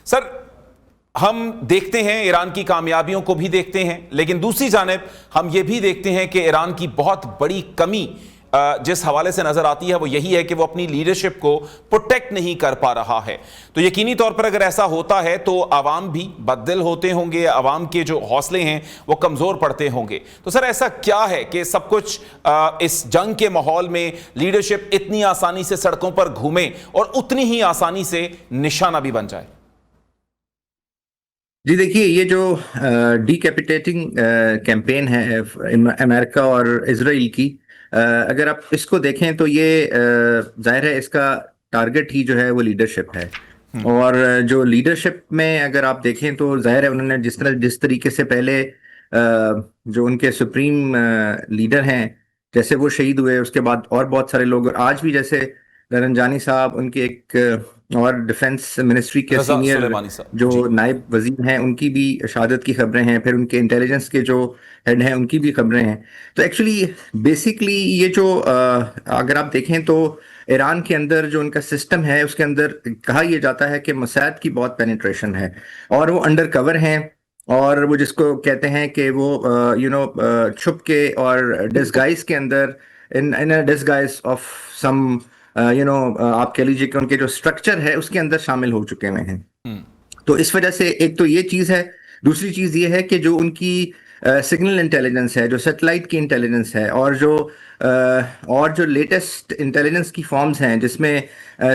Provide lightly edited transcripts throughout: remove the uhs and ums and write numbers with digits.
سر ہم دیکھتے ہیں ایران کی کامیابیوں کو بھی دیکھتے ہیں، لیکن دوسری جانب ہم یہ بھی دیکھتے ہیں کہ ایران کی بہت بڑی کمی جس حوالے سے نظر آتی ہے وہ یہی ہے کہ وہ اپنی لیڈرشپ کو پروٹیکٹ نہیں کر پا رہا ہے. تو یقینی طور پر اگر ایسا ہوتا ہے تو عوام بھی بددل ہوتے ہوں گے، عوام کے جو حوصلے ہیں وہ کمزور پڑتے ہوں گے. تو سر ایسا کیا ہے کہ سب کچھ اس جنگ کے ماحول میں لیڈرشپ اتنی آسانی سے سڑکوں پر گھومے اور اتنی ہی آسانی سے نشانہ بھی بن جائے؟ جی دیکھیے، یہ جو ڈی کیپیٹیٹنگ کیمپین ہے امریکہ اور اسرائیل کی، اگر آپ اس کو دیکھیں تو یہ ظاہر ہے اس کا ٹارگٹ ہی جو ہے وہ لیڈرشپ ہے. اور جو لیڈرشپ میں اگر آپ دیکھیں تو ظاہر ہے انہوں نے جس طریقے سے پہلے جو ان کے سپریم لیڈر ہیں جیسے وہ شہید ہوئے، اس کے بعد اور بہت سارے لوگ آج بھی، جیسے لرنجانی صاحب ان کے ایک اور ڈیفنس منسٹری کے سینئر جو نائب وزیر ہیں ان کی بھی شہادت کی خبریں ہیں، پھر ان کے انٹیلیجنس کے جو ہیڈ ہیں ان کی بھی خبریں ہیں. تو ایکچولی بیسکلی یہ جو اگر آپ دیکھیں تو ایران کے اندر جو ان کا سسٹم ہے اس کے اندر کہا یہ جاتا ہے کہ موساد کی بہت پینیٹریشن ہے اور وہ انڈر کور ہیں، اور وہ جس کو کہتے ہیں کہ وہ چھپ کے اور ڈسگائز کے اندر ان ڈسگائز آف سم آپ کہہ لیجیے کہ ان کے جو اسٹرکچر ہے اس کے اندر شامل ہو چکے ہوئے ہیں. تو اس وجہ سے ایک تو یہ چیز ہے. دوسری چیز یہ ہے کہ جو ان کی سگنل انٹیلیجنس ہے، جو سیٹلائٹ کی انٹیلیجنس ہے، اور جو لیٹسٹ انٹیلیجنس کی فارمز ہیں جس میں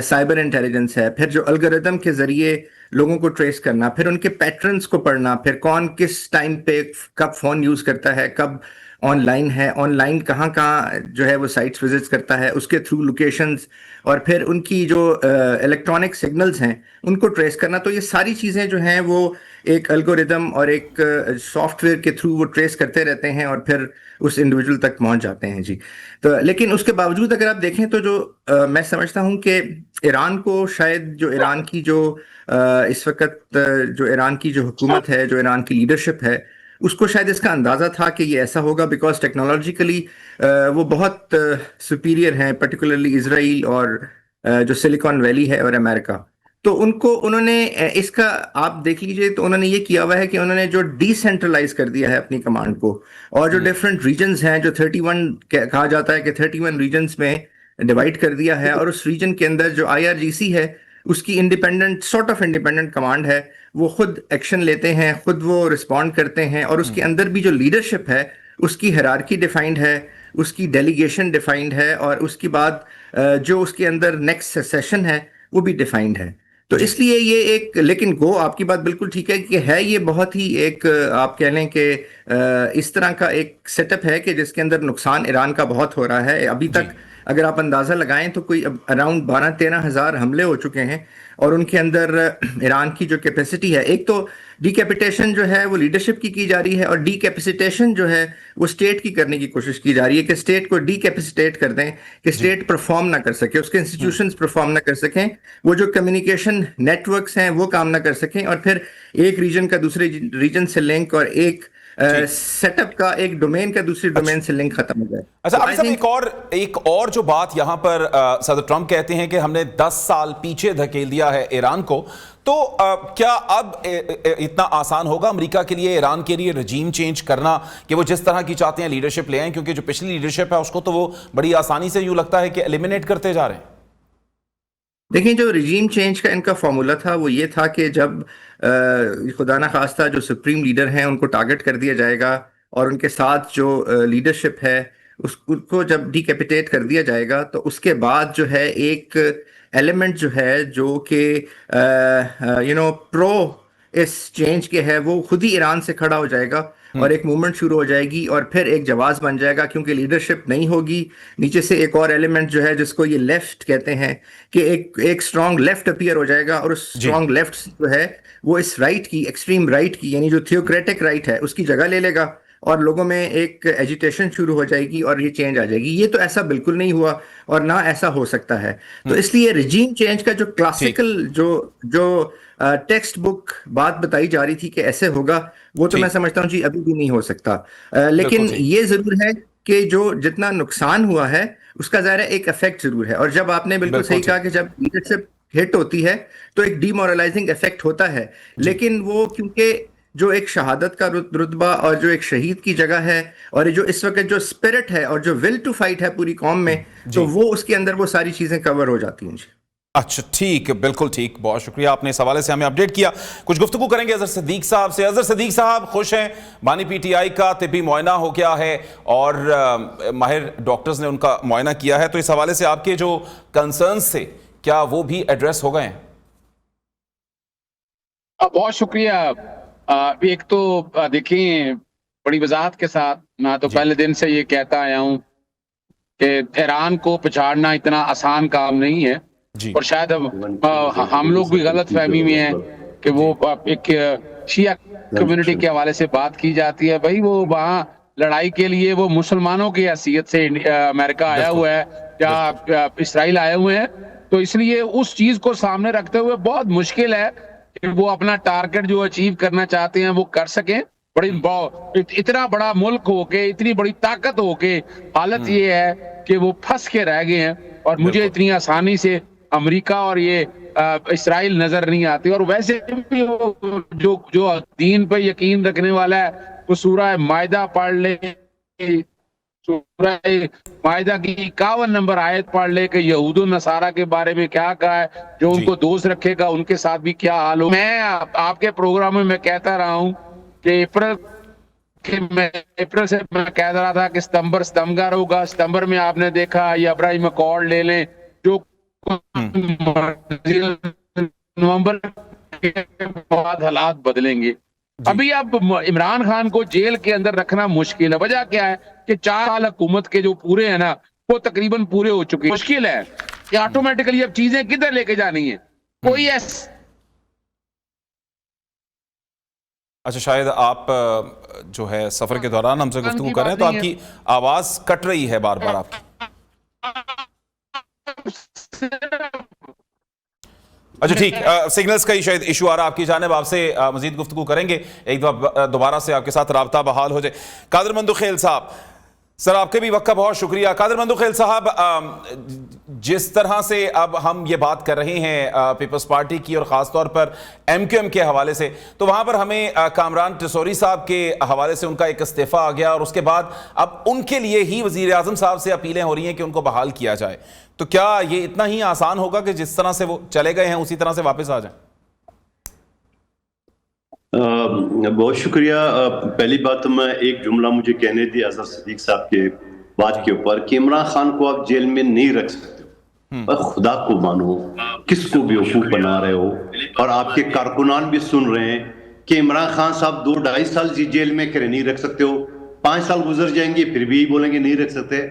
سائبر انٹیلیجنس ہے، پھر جو الگوریدم کے ذریعے لوگوں کو ٹریس کرنا، پھر ان کے پیٹرنز کو پڑھنا، پھر کون کس ٹائم پہ کب فون یوز کرتا ہے، کب آن لائن ہے، آن لائن کہاں جو ہے وہ سائٹس وزٹس کرتا ہے، اس کے تھرو لوکیشنز، اور پھر ان کی جو الیکٹرانک سگنلز ہیں ان کو ٹریس کرنا. تو یہ ساری چیزیں جو ہیں وہ ایک الگوریدم اور ایک سافٹ ویئر کے تھرو وہ ٹریس کرتے رہتے ہیں اور پھر اس انڈیویجول تک پہنچ جاتے ہیں. جی تو لیکن اس کے باوجود اگر آپ دیکھیں تو جو میں سمجھتا ہوں کہ ایران کو شاید جو ایران کی جو اس وقت جو ایران کی جو حکومت ہے، جو ایران کی لیڈرشپ ہے، اس کو شاید اس کا اندازہ تھا کہ یہ ایسا ہوگا، بیکاز ٹیکنالوجیکلی وہ بہت سپیریئر ہیں، پرٹیکولرلی اسرائیل اور جو سلیکان ویلی ہے اور امریکہ. تو انہوں نے اس کا آپ دیکھ لیجئے تو انہوں نے یہ کیا ہوا ہے کہ انہوں نے جو ڈی سینٹرلائز کر دیا ہے اپنی کمانڈ کو، اور جو ڈفرینٹ ریجنز ہیں، جو 31 کہا جاتا ہے کہ 31 ریجنز میں ڈیوائڈ کر دیا ہے، اور اس ریجن کے اندر جو IRGC ہے اس کی انڈیپینڈنٹ کمانڈ ہے، وہ خود ایکشن لیتے ہیں، خود وہ رسپونڈ کرتے ہیں، اور اس کے اندر بھی جو لیڈرشپ ہے اس کی ہیرارکی ڈیفائنڈ ہے، اس کی ڈیلیگیشن ڈیفائنڈ ہے، اور اس کے بعد جو اس کے اندر نیکسٹ سیشن ہے وہ بھی ڈیفائنڈ ہے. تو اس لیے یہ ایک، لیکن آپ کی بات بالکل ٹھیک ہے کہ ہے یہ بہت ہی ایک آپ کہہ لیں کہ اس طرح کا ایک سیٹ اپ ہے کہ جس کے اندر نقصان ایران کا بہت ہو رہا ہے. ابھی تک اگر آپ اندازہ لگائیں تو کوئی اراؤنڈ 12-13 ہزار حملے ہو چکے ہیں، اور ان کے اندر ایران کی جو کیپیسٹی ہے، ایک تو ڈی کیپیٹیشن جو ہے وہ لیڈرشپ کی جا رہی ہے، اور ڈی کیپیسیٹیشن جو ہے وہ اسٹیٹ کی کرنے کی کوشش کی جا رہی ہے کہ اسٹیٹ کو ڈی کیپیسیٹیٹ کر دیں، کہ اسٹیٹ پرفارم نہ کر سکے، اس کے انسٹیٹیوشنز پرفارم نہ کر سکیں، وہ جو کمیونیکیشن نیٹ ورکس ہیں وہ کام نہ کر سکیں، اور پھر ایک ریجن کا دوسرے ریجن سے لنک، اور ایک سیٹ اپ کا ایک ڈومین کا دوسری ڈومین سے لنک ختم ہو جائے. اچھا ابھی صاحب ایک اور جو بات یہاں پر صدر ٹرمپ کہتے ہیں کہ ہم نے 10 سال پیچھے دھکیل دیا ہے ایران کو، تو کیا اب اتنا آسان ہوگا امریکہ کے لیے، ایران کے لیے رجیم چینج کرنا، کہ وہ جس طرح کی چاہتے ہیں لیڈرشپ لے آئیں؟ کیونکہ جو پچھلی لیڈرشپ ہے اس کو تو وہ بڑی آسانی سے یوں لگتا ہے کہ ایلیمنیٹ کرتے جا رہے ہیں. دیکھیں، جو رجیم چینج کا ان کا فارمولا تھا وہ یہ تھا کہ جب خدا نخواستہ جو سپریم لیڈر ہیں ان کو ٹارگٹ کر دیا جائے گا، اور ان کے ساتھ جو لیڈرشپ ہے اس کو جب ڈی کیپیٹیٹ کر دیا جائے گا، تو اس کے بعد جو ہے ایک ایلیمنٹ جو ہے جو کہ پرو اس چینج کے ہے، وہ خود ہی ایران سے کھڑا ہو جائے گا، اور ایک موومنٹ شروع ہو جائے گی، اور پھر ایک جواز بن جائے گا. کیونکہ لیڈرشپ نہیں ہوگی، نیچے سے ایک اور ایلیمنٹ جو ہے جس کو یہ لیفٹ کہتے ہیں، کہ ایک اسٹرانگ لیفٹ اپیئر ہو جائے گا، اور اس اسٹرانگ لیفٹ جو ہے وہ اس رائٹ کی، ایکسٹریم رائٹ کی، یعنی جو تھیوکریٹک رائٹ ہے، اس کی جگہ لے لے گا، اور لوگوں میں ایک ایجیٹیشن شروع ہو جائے گی، اور یہ چینج آ جائے گی. یہ تو ایسا بالکل نہیں ہوا، اور نہ ایسا ہو سکتا ہے. تو اس لیے رجیم چینج کا جو کلاسیکل جو ٹیکسٹ بک بات بتائی جا رہی تھی کہ ایسے ہوگا، وہ تو میں سمجھتا ہوں جی ابھی بھی نہیں ہو سکتا. لیکن یہ ضرور ہے کہ جو جتنا نقصان ہوا ہے اس کا ظاہر ایک افیکٹ ضرور ہے. اور جب آپ نے بالکل صحیح کہا کہ جب لیڈرشپ ہٹ ہوتی ہے تو ایک ڈی مورلائزنگ افیکٹ ہوتا ہے، لیکن وہ کیونکہ جو ایک شہادت کا رتبہ اور جو ایک شہید کی جگہ ہے اور جو اس وقت جو اسپرٹ ہے اور جو ول ٹو فائٹ ہے پوری قوم میں، تو وہ اس کے اندر وہ ساری چیزیں کور ہو جاتی ہیں. جی اچھا ٹھیک، بالکل ٹھیک، بہت شکریہ، آپ نے اس حوالے سے ہمیں اپڈیٹ کیا. کچھ گفتگو کریں گے اظہر صدیق صاحب سے. اظہر صدیق صاحب خوش ہیں؟ بانی پی ٹی آئی کا طبی معائنہ ہو گیا ہے اور ماہر ڈاکٹرز نے ان کا معائنہ کیا ہے، تو اس حوالے سے آپ کے جو کنسرنز تھے کیا وہ بھی ایڈریس ہو گئے ہیں؟ بہت شکریہ. ایک تو دیکھیں بڑی وضاحت کے ساتھ میں تو پہلے دن سے یہ کہتا آیا ہوں کہ ایران کو پچھاڑنا اتنا آسان کام نہیں ہے، اور شاید ہم لوگ بھی غلط فہمی میں ہیں کہ وہ ایک شیعہ کمیونٹی کے حوالے سے بات کی جاتی ہے. بھائی وہ وہاں لڑائی کے لیے وہ مسلمانوں کی حیثیت سے امریکہ آیا ہوا ہے یا اسرائیل آئے ہوئے ہیں، تو اس لیے اس چیز کو سامنے رکھتے ہوئے بہت مشکل ہے کہ وہ اپنا ٹارگٹ جو اچیو کرنا چاہتے ہیں وہ کر سکیں. اتنا بڑا ملک ہو کے، اتنی بڑی طاقت ہو کے، حالت یہ ہے کہ وہ پھنس کے رہ گئے ہیں، اور مجھے اتنی آسانی سے امریکہ اور یہ اسرائیل نظر نہیں آتی. اور ویسے بھی جو دین پہ یقین رکھنے والا ہے وہ سورہ مائدہ پڑھ لے، سورہ مائدہ کی 51 نمبر آیت پڑھ لے کہ یہود و نصارہ کے بارے میں کیا کہا ہے، جو ان کو دوست رکھے گا ان کے ساتھ بھی کیا حال ہو. میں آپ کے پروگرام میں کہتا رہا ہوں کہ اپریل سے میں کہہ رہا تھا کہ ستمبر ہوگا. ستمبر میں آپ نے دیکھا یہ ابراہیم اکارڈ لے لیں، جو نومبر کے بعد حالات بدلیں گے. ابھی اب عمران خان کو جیل کے اندر رکھنا مشکل ہے. وجہ کیا ہے کہ 4 سال حکومت کے جو پورے ہیں نا وہ تقریباً پورے ہو چکے. مشکل ہے کہ آٹومیٹکلی اب چیزیں کدھر لے کے جانی ہیں. کوئی اچھا شاید آپ جو ہے سفر کے دوران ہم سے گفتگو کر رہے ہیں تو آپ کی آواز کٹ رہی ہے بار بار. آپ کی اچھا ٹھیک، سگنلز کا ہی شاید ایشو آ رہا آپ کی جانب. آپ سے مزید گفتگو کریں گے ایک دفعہ دوبارہ سے آپ کے ساتھ رابطہ بحال ہو جائے. قادر مندوخیل صاحب سر، آپ کے بھی وقت کا بہت شکریہ. قادر مندوخیل صاحب، جس طرح سے اب ہم یہ بات کر رہے ہیں پیپلز پارٹی کی اور خاص طور پر ایم کیو ایم کے حوالے سے، تو وہاں پر ہمیں کامران ٹیسوری صاحب کے حوالے سے ان کا ایک استعفیٰ آ گیا اور اس کے بعد اب ان کے لیے ہی وزیر اعظم صاحب سے اپیلیں ہو رہی ہیں کہ ان کو بحال کیا جائے. تو کیا یہ اتنا ہی آسان ہوگا کہ جس طرح سے وہ چلے گئے ہیں اسی طرح سے واپس آ جائیں؟ بہت شکریہ. پہلی بات میں ایک جملہ مجھے کہنے دی اظہر صدیق صاحب کے بات کے اوپر کہ عمران خان کو آپ جیل میں نہیں رکھ سکتے. خدا کو مانو، کس کو بھی حقوق بنا رہے ہو، اور آپ کے کارکنان بھی سن رہے ہیں کہ عمران خان صاحب 2-2.5 سال جیل میں کرے نہیں رکھ سکتے ہو. 5 سال گزر جائیں گے پھر بھی بولیں گے نہیں رکھ سکتے.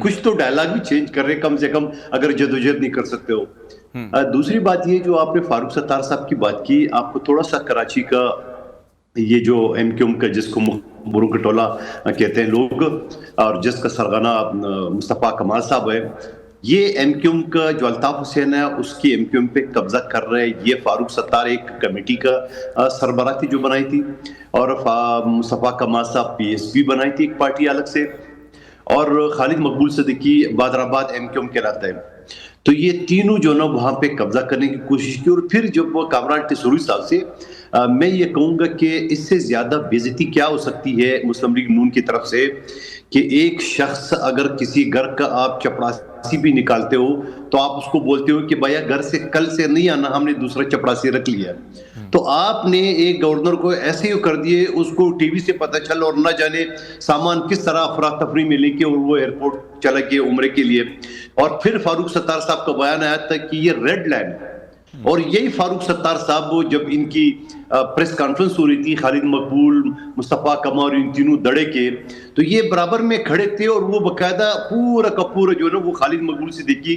کچھ تو ڈائلاگ بھی چینج کر رہے کم سے کم، اگر جدوجہد نہیں کر سکتے ہو. دوسری بات یہ جو آپ نے فاروق ستار صاحب کی بات کی، آپ کو تھوڑا سا کراچی کا یہ جو ایم کیو ایم کا جس کو بروں کا ٹولہ کہتے ہیں لوگ، اور جس کا سرغنہ مصطفیٰ کمال صاحب ہے، یہ ایم کیو ایم کا جو الطاف حسین ہے اس کی ایم کیو ایم پہ قبضہ کر رہے ہیں. یہ فاروق ستار ایک کمیٹی کا سربراہ تھی جو بنائی تھی، اور مصطفیٰ کمال صاحب پی ایس پی بنائی تھی ایک پارٹی الگ سے، اور خالد مقبول صدیقی بادر آباد ایم کیو ایم کہلاتا ہے. تو یہ تینوں جو نا وہاں پہ قبضہ کرنے کی کوشش کی. اور پھر جب وہ کامران ٹیسوری صاحب سے میں یہ کہوں گا کہ اس سے زیادہ بے عزتی کیا ہو سکتی ہے مسلم لیگ نون کی طرف سے، کہ ایک شخص اگر کسی گھر کا آپ چپڑاسی بھی نکالتے ہو تو آپ اس کو بولتے ہو کہ بھیا گھر سے کل سے نہیں آنا، ہم نے دوسرا چپڑاسی رکھ لیا. تو آپ نے ایک گورنر کو ایسے ہی کر دیے، اس کو ٹی وی سے پتہ چل اور نہ جانے سامان کس طرح افراتفری میں لے کے اور وہ ایئرپورٹ چلا گیا عمرے کے لیے. اور پھر فاروق ستار صاحب کا بیان آیا تھا کہ یہ ریڈ لائن ہے. اور یہی فاروق ستار صاحب وہ جب ان کی پریس کانفرنس ہو رہی تھی خالد مقبول، مصطفیٰ کمال، ان تینوں دڑے کے، تو یہ برابر میں کھڑے تھے اور وہ باقاعدہ پورا کا پورا جو نا وہ خالد مقبول صدیقی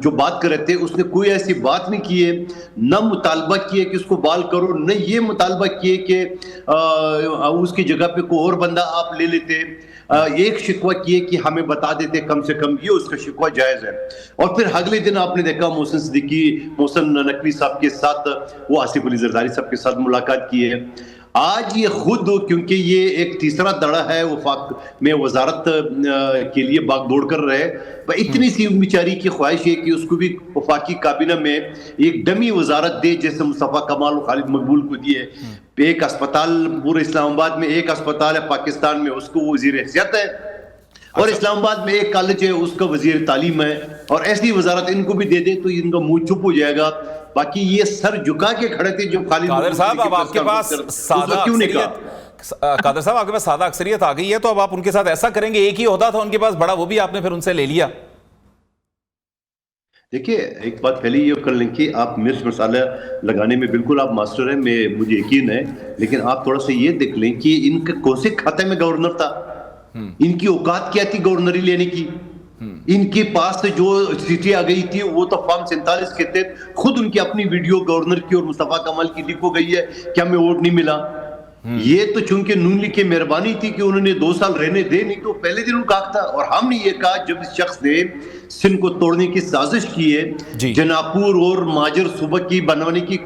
جو بات کر رہے تھے اس نے کوئی ایسی بات نہیں کی ہے، نہ مطالبہ کیے کہ اس کو بال کرو، نہ یہ مطالبہ کیے کہ اس کی جگہ پہ کوئی اور بندہ آپ لے لیتے. ایک شکوہ کیے کہ ہمیں بتا دیتے کم سے کم، یہ اس کا شکوہ جائز ہے. اور پھر اگلے دن آپ نے دیکھا محسن صدیقی، محسن نقوی صاحب کے ساتھ وہ آصف علی زرداری صاحب کے ساتھ ملاقات کی ہے. آج یہ خود کیونکہ یہ ایک تیسرا دڑا ہے وفاق میں وزارت کے لیے باغ دوڑ کر رہے، اتنی سی بیچاری کی خواہش ہے کہ اس کو بھی وفاقی کابینہ میں ایک ڈمی وزارت دے جیسے مصطفیٰ کمال و خالد مقبول کو دیے. ایک اسپتال پورے اسلام آباد میں ایک اسپتال ہے پاکستان میں، اس کو وزیر حیثیت ہے، اور اسلام آباد میں ایک کالج ہے اس کا وزیر تعلیم ہے، اور ایسی وزارت ان کو بھی دے دے تو ان کا منہ چپ ہو جائے گا. باقی یہ سر جھکا کے کھڑے تھے جو خالد قادر صاحب اب آپ کے پاس سادہ قادر صاحب آپ کے پاس سادہ اکثریت آ گئی ہے، تو اب آپ ان کے ساتھ ایسا کریں گے، ایک ہی عہدہ تھا ان کے پاس بڑا، وہ بھی آپ نے پھر ان سے لے لیا. دیکھیے ایک بات پہلے یہ کر لیں کہ آپ مرچ مسالہ لگانے میں بالکل آپ ماسٹر ہیں، مجھے یقین ہے، لیکن آپ تھوڑا سا یہ دیکھ لیں کہ ان کے کون سے کھاتے میں گورنر تھا، ان کی اوقات کیا تھی گورنری لینے کی. ان کے پاس جو سیٹیں آ گئی تھی وہ تو فارم 47 کے تحت خود ان کی اپنی ویڈیو گورنر کی اور مصطفیٰ کمال کی لکھ ہو گئی ہے کہ ہمیں ووٹ نہیں ملا. یہ تو چونکہ نون لیگ کی مہربانی تھی کہ انہوں نے 2 سال رہنے دے، نہیں تو پہلے دن ان کا حق تھا. اور ہم نے یہ کہا جب اس شخص نے سندھ کو توڑنے کی سازش کی ہے، جناپور اور ماجر صوبہ کی بنانے کی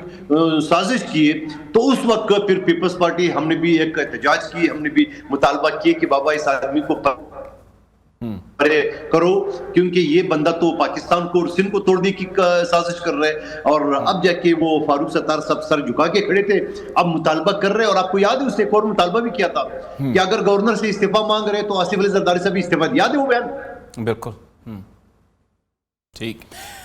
سازش کی ہے، تو اس وقت پھر پیپلز پارٹی ہم نے بھی ایک احتجاج کی، ہم نے بھی مطالبہ کیا کہ بابا اس آدمی کو کرو، کیونکہ یہ بندہ تو پاکستان کو اور سندھ کو توڑنے کی سازش کر رہے. اور اب جا کے وہ فاروق ستار سب سر جھکا کے کھڑے تھے، اب مطالبہ کر رہے. اور آپ کو یاد ہے اس نے ایک اور مطالبہ بھی کیا تھا کہ اگر گورنر سے استعفیٰ مانگ رہے تو آصف علی زرداری سے بھی استعفیٰ. یاد ہے وہ بیان؟ بالکل ٹھیک.